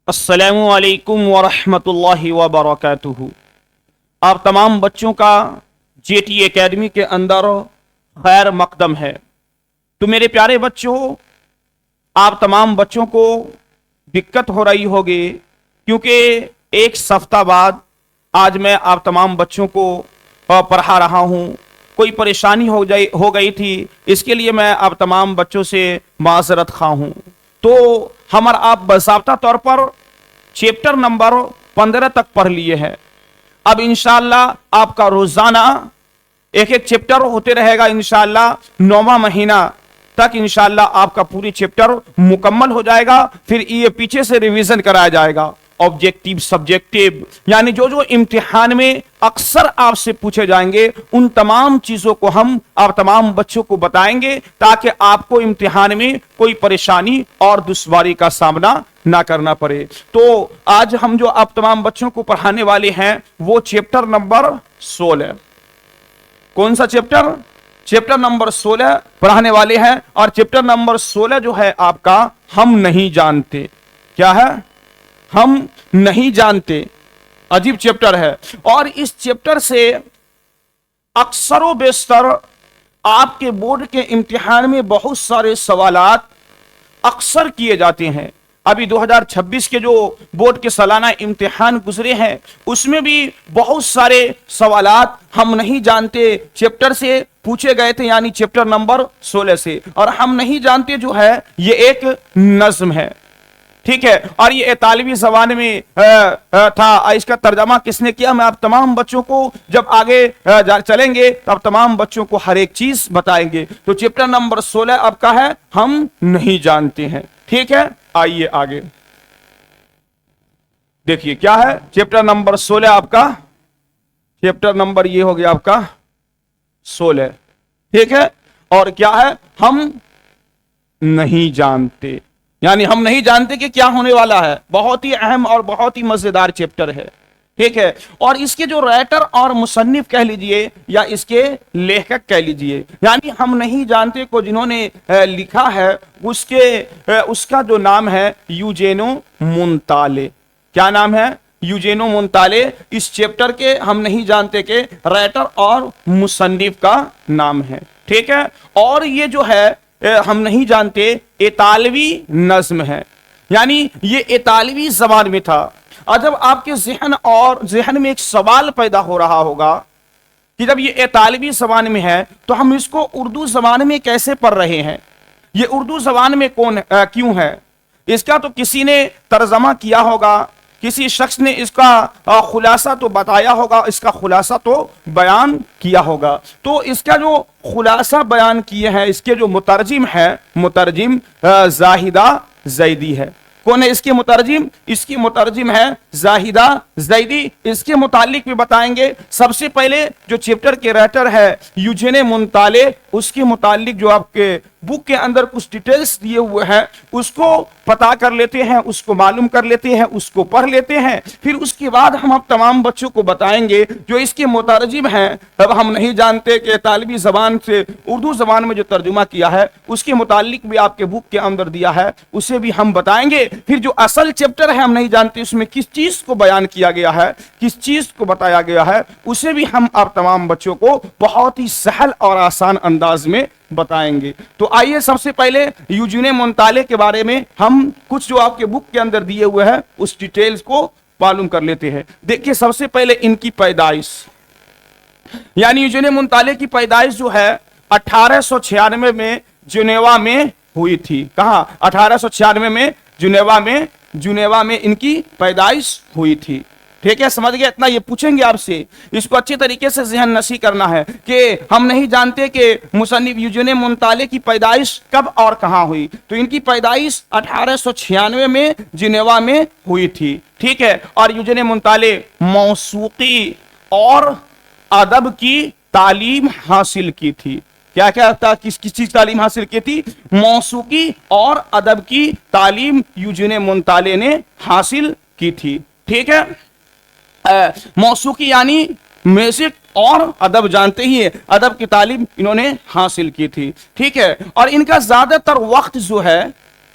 السلام علیکم ورحمۃ اللہ وبرکاتہ۔ آپ تمام بچوں کا جے ٹی اکیڈمی کے اندر خیر مقدم ہے۔ تو میرے پیارے بچوں، آپ تمام بچوں کو دقت ہو رہی ہوگی کیونکہ ایک ہفتہ بعد آج میں آپ تمام بچوں کو پڑھا رہا ہوں۔ کوئی پریشانی ہو گئی تھی، اس کے لیے میں آپ تمام بچوں سے معذرت خواہ ہوں۔ تو ہمارا آپ باضابطہ طور پر چیپٹر نمبر 15 تک پڑھ لیے ہیں۔ اب انشاءاللہ آپ کا روزانہ ایک چیپٹر ہوتے رہے گا۔ انشاءاللہ 9واں مہینہ تک انشاءاللہ آپ کا پوری چیپٹر مکمل ہو جائے گا۔ پھر یہ پیچھے سے ریویژن کرایا جائے گا، آبجیکٹیو سبجیکٹیو، یعنی جو امتحان میں اکثر آپ سے پوچھے جائیں گے ان تمام چیزوں کو ہم آپ تمام بچوں کو بتائیں گے تاکہ آپ کو امتحان میں کوئی پریشانی اور دشواری کا سامنا نہ کرنا پڑے۔ تو آج ہم جو آپ تمام بچوں کو پڑھانے والے ہیں وہ چیپٹر نمبر 16۔ کون سا چیپٹر؟ چیپٹر نمبر 16 پڑھانے والے ہیں، اور چیپٹر نمبر 16 جو ہے آپ کا ہم نہیں جانتے۔ کیا ہے؟ ہم نہیں جانتے۔ عجیب چیپٹر ہے، اور اس چیپٹر سے اکثر و بیشتر آپ کے بورڈ کے امتحان میں بہت سارے سوالات اکثر کیے جاتے ہیں۔ ابھی 2026 کے جو بورڈ کے سالانہ امتحان گزرے ہیں اس میں بھی بہت سارے سوالات ہم نہیں جانتے چیپٹر سے پوچھے گئے تھے، یعنی چیپٹر نمبر 16 سے۔ اور ہم نہیں جانتے جو ہے یہ ایک نظم ہے، ٹھیک ہے، اور یہ اطالوی زبان میں تھا۔ اس کا ترجمہ کس نے کیا؟ میں آپ تمام بچوں کو جب آگے چلیں گے تو آپ تمام بچوں کو ہر ایک چیز بتائیں گے۔ تو چیپٹر نمبر 16 آپ کا ہے ہم نہیں جانتے ہیں، ٹھیک ہے۔ آئیے آگے دیکھیے کیا ہے چیپٹر نمبر 16 آپ کا۔ چیپٹر نمبر یہ ہو گیا آپ کا 16، ٹھیک ہے، اور کیا ہے؟ ہم نہیں جانتے، یعنی ہم نہیں جانتے کہ کیا ہونے والا ہے۔ بہت ہی اہم اور بہت ہی مزیدار چیپٹر ہے، ٹھیک ہے۔ اور اس کے جو رائٹر اور مصنف کہہ لیجئے یا اس کے لیکھک کہہ لیجئے، یعنی ہم نہیں جانتے کو جنہوں نے لکھا ہے اس کا جو نام ہے یوجینو مونتالے۔ کیا نام ہے؟ یوجینو مونتالے۔ اس چیپٹر کے ہم نہیں جانتے کے رائٹر اور مصنف کا نام ہے، ٹھیک ہے۔ اور یہ جو ہے ہم نہیں جانتے اطالوی نظم ہے، یعنی یہ اطالوی زبان میں تھا۔ اور جب آپ کے ذہن میں ایک سوال پیدا ہو رہا ہوگا کہ جب یہ اطالوی زبان میں ہے تو ہم اس کو اردو زبان میں کیسے پڑھ رہے ہیں؟ یہ اردو زبان میں کیوں ہے؟ اس کا تو کسی نے ترجمہ کیا ہوگا، کسی شخص نے اس کا خلاصہ تو بتایا ہوگا، اس کا خلاصہ تو بیان کیا ہوگا۔ تو اس کا جو خلاصہ بیان کیے ہیں اس کے جو مترجم ہے، مترجم زاہدہ زیدی ہے۔ کون ہے اس کے مترجم؟ اس کی مترجم ہے زاہدہ زیدی۔ اس کے متعلق بھی بتائیں گے۔ سب سے پہلے جو چیپٹر کے رائٹر ہے یوجینو مونتالے، اس کے متعلق جو آپ کے بک کے اندر کچھ ڈیٹیلز دیے ہوئے ہیں اس کو پتا کر لیتے ہیں، اس کو معلوم کر لیتے ہیں، اس کو پڑھ لیتے ہیں۔ پھر اس کے بعد ہم اب تمام بچوں کو بتائیں گے جو اس کے مترجم ہیں۔ اب ہم نہیں جانتے کہ اطالوی زبان سے اردو زبان میں جو ترجمہ کیا ہے اس کے متعلق بھی آپ کے بک کے اندر دیا ہے، اسے بھی ہم بتائیں گے۔ پھر جو اصل چیپٹر ہے ہم نہیں جانتے اس میں کس چیز کو بیان کیا گیا ہے، کس چیز کو بتایا گیا ہے، اسے بھی ہم آپ تمام بچوں کو بہت ہی سہل اور آسان انداز میں بتائیں گے۔ تو آئیے سب سے پہلے یوجینو مونتالے کے بارے میں ہم کچھ جو آپ کے بک کے اندر دیے ہوئے ہیں اس ڈیٹیلز کو معلوم کر لیتے ہیں۔ دیکھیے سب سے پہلے ان کی پیدائش، یعنی یوجینو مونتالے کی پیدائش جو ہے 1896 میں جنیوا میں ہوئی تھی۔ کہاں؟ 1896 میں جنیوا میں ان کی پیدائش ہوئی تھی، ٹھیک ہے۔ سمجھ گئے؟ اتنا یہ پوچھیں گے آپ سے، اس کو اچھی طریقے سے ذہن نشی کرنا ہے کہ ہم نہیں جانتے کہ مصنف یوجینو مونتالے کی پیدائش کب اور کہاں ہوئی۔ تو ان کی پیدائش 1896 میں جنیوا میں ہوئی تھی، ٹھیک ہے۔ اور یوجینو مونتالے موسیقی اور ادب کی تعلیم حاصل کی تھی۔ کیا تھا؟ کس چیز تعلیم حاصل کی تھی؟ موسیقی اور ادب کی تعلیم یوجینو مونتالے نے حاصل کی تھی، ٹھیک ہے۔ موسیقی یعنی میوزک اور ادب، جانتے ہی ہیں ادب کی تعلیم انہوں نے حاصل کی تھی، ٹھیک ہے۔ اور ان کا زیادہ تر وقت جو ہے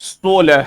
16,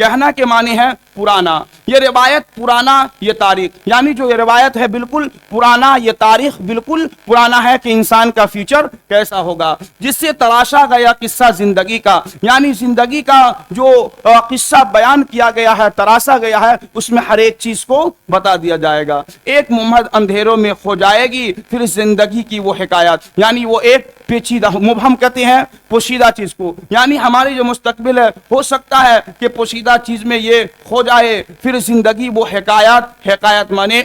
کہنا کے معنی ہے پرانا، یہ روایت پرانا، یہ تاریخ، یعنی جو یہ روایت ہے بالکل پرانا، یہ تاریخ بالکل پرانا ہے کہ انسان کا فیوچر کیسا ہوگا، جس سے تراشا گیا قصہ زندگی کا، یعنی زندگی کا جو قصہ بیان کیا گیا ہے، تراشا گیا ہے، اس میں ہر ایک چیز کو بتا دیا جائے گا۔ ایک ممہد اندھیروں میں کھو جائے گی پھر زندگی کی وہ حکایات، یعنی وہ ایک پیچیدہ، مبہم کہتے ہیں پوشیدہ چیز کو، یعنی ہماری جو مستقبل ہے ہو سکتا ہے کہ پوشیدہ چیز میں یہ کھو جائے، پھر زندگی وہ حکایات، حکایت مانے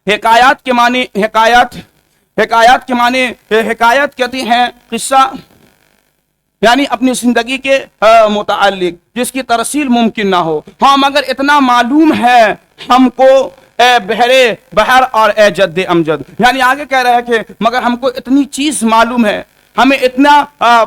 حکایات کے معنی حکایات کے معنی حکایت کہتے ہیں قصہ، یعنی اپنی زندگی کے متعلق جس کی ترسیل ممکن نہ ہو۔ ہاں مگر اتنا معلوم ہے ہم کو اے بحرے بحر اور اے جد امجد، یعنی آگے کہہ رہے ہیں کہ مگر ہم کو اتنی چیز معلوم ہے، ہمیں اتنا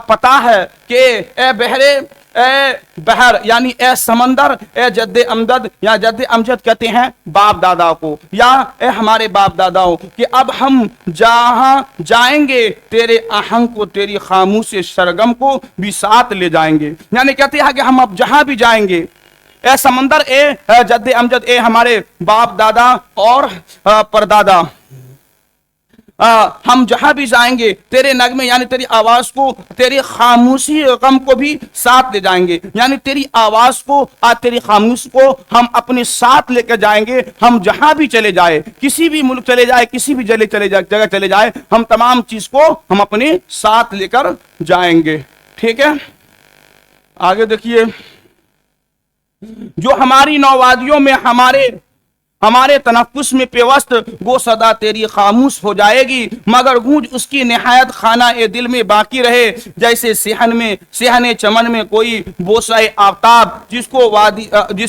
پتا ہے کہ اے بحرے، اے بحر یعنی اے سمندر، اے جد امجد، یا جد امجد کہتے ہیں باپ دادا کو، یا اے ہمارے باپ داداؤں، کہ اب ہم جہاں جائیں گے تیرے آہنگ کو، تیری خاموش سرگم کو بھی ساتھ لے جائیں گے، یعنی کہتے ہیں کہ ہم اب جہاں بھی جائیں گے، اے سمندر، اے جد امجد، اے ہمارے باپ دادا اور پردادا، ہم جہاں بھی جائیں گے تیرے نغمے یعنی تیری آواز کو، تیری خاموشی غم کو بھی ساتھ لے جائیں گے، یعنی تیری آواز کو اور تیری خاموش کو ہم اپنے ساتھ لے کر جائیں گے۔ ہم جہاں بھی چلے جائے، کسی بھی ملک چلے جائے، کسی بھی جگہ چلے جائے، ہم تمام چیز کو ہم اپنے ساتھ لے کر جائیں گے، ٹھیک ہے۔ آگے دیکھیے، جو ہماری نووادیوں میں ہمارے تنفس میں پیوست، وہ صدا تیری خاموش ہو جائے گی، مگر گونج اس کی نہایت خانہ اے دل میں باقی رہے، جیسے صحن چمن میں کوئی بوسہ آفتاب جس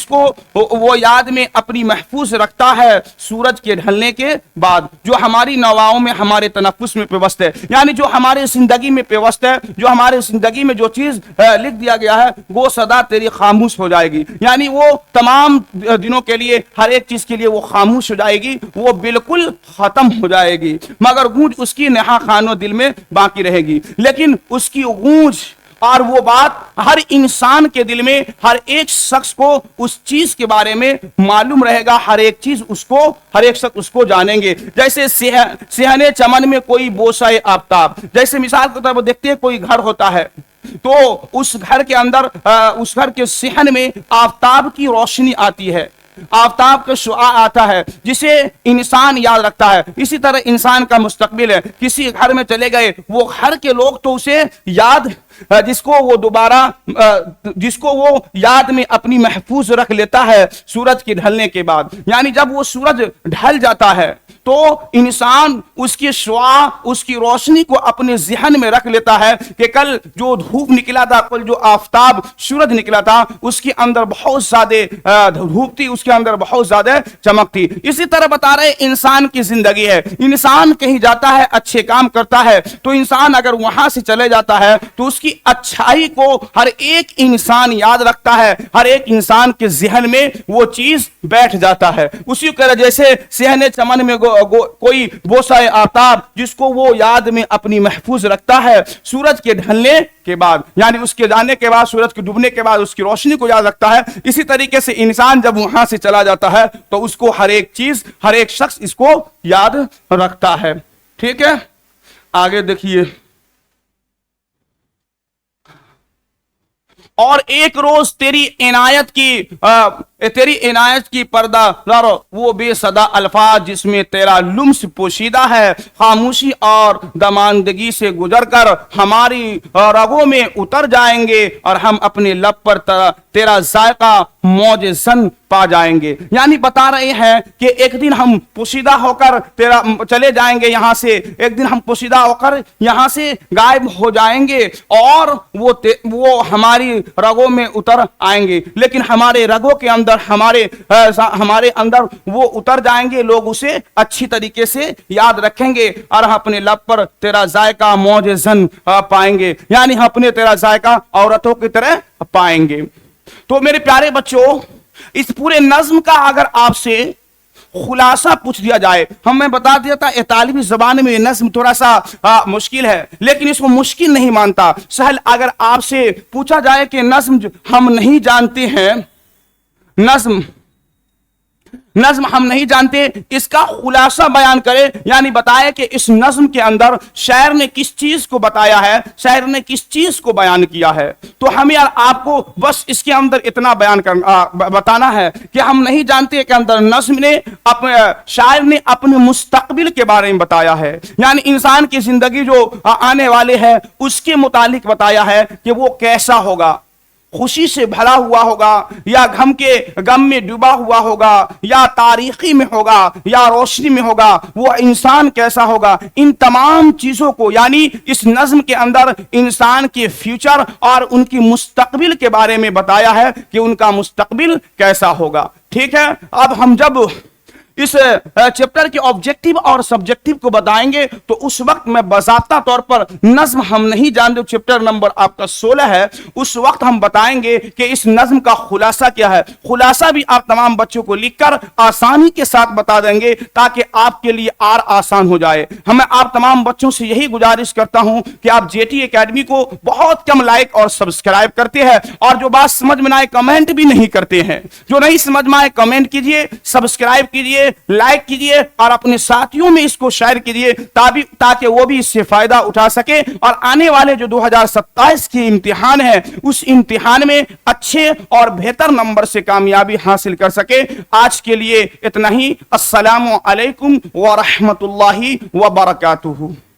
کو وہ یاد میں اپنی محفوظ رکھتا ہے سورج کے ڈھلنے کے بعد۔ جو ہماری نواؤں میں ہمارے تنفس میں پیوست ہے، یعنی جو ہمارے زندگی میں پیوست ہے، جو ہمارے زندگی میں جو چیز لکھ دیا گیا ہے، وہ صدا تیری خاموش ہو جائے گی، یعنی وہ تمام دنوں کے لیے، ہر ایک چیز کے لیے وہ خاموش ہو جائے گی، وہ بالکل ختم ہو جائے گی، مگر گونج اس کی نہا خانوں دل میں باقی رہے گی۔ لیکن اس کی گونج اور وہ بات ہر انسان کے دل میں، ہر ایک شخص کو اس چیز کے بارے میں معلوم رہے گا، ہر ایک شخص اس کو جانیں گے۔ جیسے صحن چمن میں کوئی بوسہ آفتاب، جیسے مثال کے طور پر دیکھتے ہیں کوئی گھر ہوتا ہے تو اس گھر کے اندر، اس گھر کے صحن میں آفتاب کی روشنی آتی ہے، آفتاب کا شعاع آتا ہے جسے انسان یاد رکھتا ہے۔ اسی طرح انسان کا مستقبل ہے، کسی گھر میں چلے گئے، وہ گھر کے لوگ تو اسے یاد، جس کو وہ یاد میں اپنی محفوظ رکھ لیتا ہے سورج کے ڈھلنے کے بعد، یعنی جب وہ سورج ڈھل جاتا ہے تو انسان اس کی شعاع، اس کی روشنی کو اپنے ذہن میں رکھ لیتا ہے کہ کل جو دھوپ نکلا تھا، کل جو آفتاب سورج نکلا تھا، اس کے اندر بہت زیادہ دھوپ تھی، اس کے اندر بہت زیادہ چمک تھی۔ اسی طرح بتا رہے انسان کی زندگی ہے، انسان کہیں جاتا ہے، اچھے کام کرتا ہے، تو انسان اگر وہاں سے چلے جاتا ہے تو اس کی اچھائی کو ہر ایک انسان یاد رکھتا ہے، ہر ایک انسان کے ذہن میں وہ چیز بیٹھ جاتا ہے۔ اسی طرح جیسے صحن چمن میں کوئی بوسہ آفتاب جس کو وہ یاد میں اپنی محفوظ رکھتا ہے سورج کے ڈھلنے کے بعد، یعنی اس کے جانے کے بعد، سورج کے ڈوبنے کے بعد اس کی روشنی کو یاد رکھتا ہے، اسی طریقے سے انسان جب وہاں سے چلا جاتا ہے تو اس کو ہر ایک چیز، ہر ایک شخص اس کو یاد رکھتا ہے، ٹھیک ہے۔ آگے دیکھیے، اور ایک روز تیری عنایت کی پردہ لارو، وہ بے صدا الفاظ جس میں تیرا لمس پوشیدہ ہے، خاموشی اور دماندگی سے گزر کر ہماری رگوں میں اتر جائیں گے، اور ہم اپنے لب پر تیرا ذائقہ موج زن پا جائیں گے۔ یعنی بتا رہے ہیں کہ ایک دن ہم پوشیدہ ہو کر چلے جائیں گے یہاں سے، ایک دن ہم پوشیدہ ہو کر یہاں سے غائب ہو جائیں گے، اور وہ ہماری رگوں میں اتر آئیں گے، لیکن ہمارے رگوں کے اندر، ہمارے اندر وہ اتر جائیں گے، لوگ اسے اچھی طریقے سے یاد رکھیں گے، اور ہم اپنے لب پر تیرا ذائقہ موج زن پائیں گے، یعنی ہم اپنے تیرا ذائقہ عورتوں کی طرح پائیں گے۔ تو میرے پیارے بچوں، اس پورے نظم کا اگر آپ سے خلاصہ پوچھ دیا جائے. ہمیں بتا دیا تھا اطالوی زبان میں یہ نظم تھوڑا سا مشکل ہے, لیکن اس کو مشکل نہیں مانتا. سہل اگر آپ سے پوچھا جائے کہ نظم ہم نہیں جانتے ہیں, نظم ہم نہیں جانتے, اس کا خلاصہ بیان کرے, یعنی بتائے کہ اس نظم کے اندر شاعر نے کس چیز کو بتایا ہے, شاعر نے کس چیز کو بیان کیا ہے. تو ہمیں یار آپ کو بس اس کے اندر اتنا بیان بتانا ہے کہ ہم نہیں جانتے کہ اندر نظم نے شاعر نے اپنے مستقبل کے بارے میں بتایا ہے, یعنی انسان کی زندگی جو آنے والے ہے اس کے متعلق بتایا ہے کہ وہ کیسا ہوگا, خوشی سے بھرا ہوا ہوگا یا غم میں ڈوبا ہوا ہوگا, یا تاریخی میں ہوگا یا روشنی میں ہوگا, وہ انسان کیسا ہوگا. ان تمام چیزوں کو یعنی اس نظم کے اندر انسان کے فیوچر اور ان کی مستقبل کے بارے میں بتایا ہے کہ ان کا مستقبل کیسا ہوگا. ٹھیک ہے, اب ہم جب اس چیپٹر کے آبجیکٹیو اور سبجیکٹیو کو بتائیں گے تو اس وقت میں بذاتہ طور پر نظم ہم نہیں جانتے چیپٹر نمبر آپ کا 16 ہے, اس وقت ہم بتائیں گے کہ اس نظم کا خلاصہ کیا ہے. خلاصہ بھی آپ تمام بچوں کو لکھ کر آسانی کے ساتھ بتا دیں گے تاکہ آپ کے لیے اور آسان ہو جائے. ہمیں آپ تمام بچوں سے یہی گزارش کرتا ہوں کہ آپ جے ٹی اکیڈمی کو بہت کم لائک اور سبسکرائب کرتے ہیں, اور جو بات سمجھ میں نہ آئے کمنٹ بھی نہیں کرتے ہیں. جو نہیں سمجھ میں آئے کمنٹ کیجئے, سبسکرائب کیجئے, لائک کیجئے اور اپنے ساتھیوں میں اس کو شیئر کیجئے تاکہ وہ بھی اس سے فائدہ اٹھا سکے, اور آنے والے جو 2027 کی امتحان ہے اس امتحان میں اچھے اور بہتر نمبر سے کامیابی حاصل کر سکے. آج کے لیے اتنا ہی. السلام علیکم ورحمۃ اللہ وبرکاتہ.